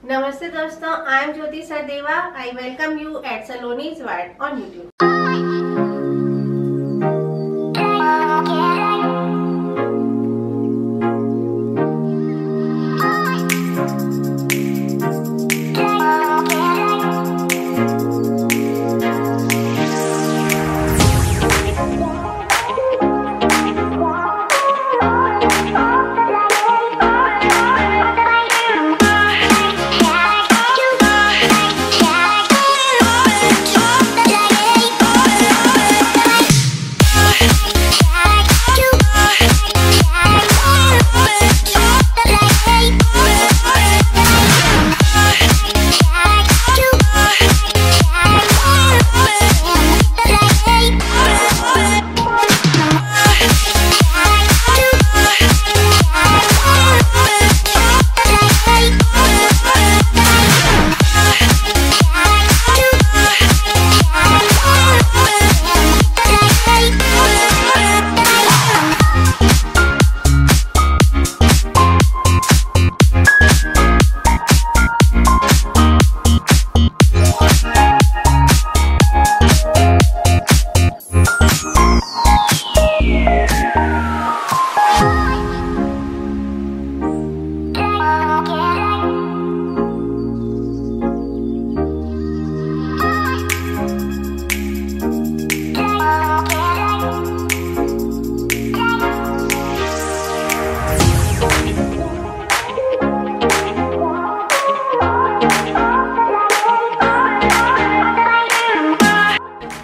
Namaste दोस्तों, I am Jyoti Sardeva. I welcome you at Saloni's World on YouTube.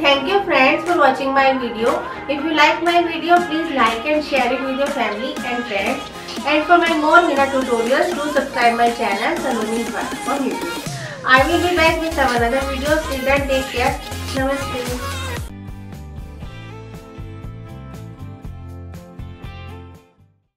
Thank you friends for watching my video. If you like my video, please like and share it with your family and friends. And for my more Henna tutorials, do subscribe my channel Saloni's World on YouTube. I will be back with some another videos. Till then, take care. Namaste.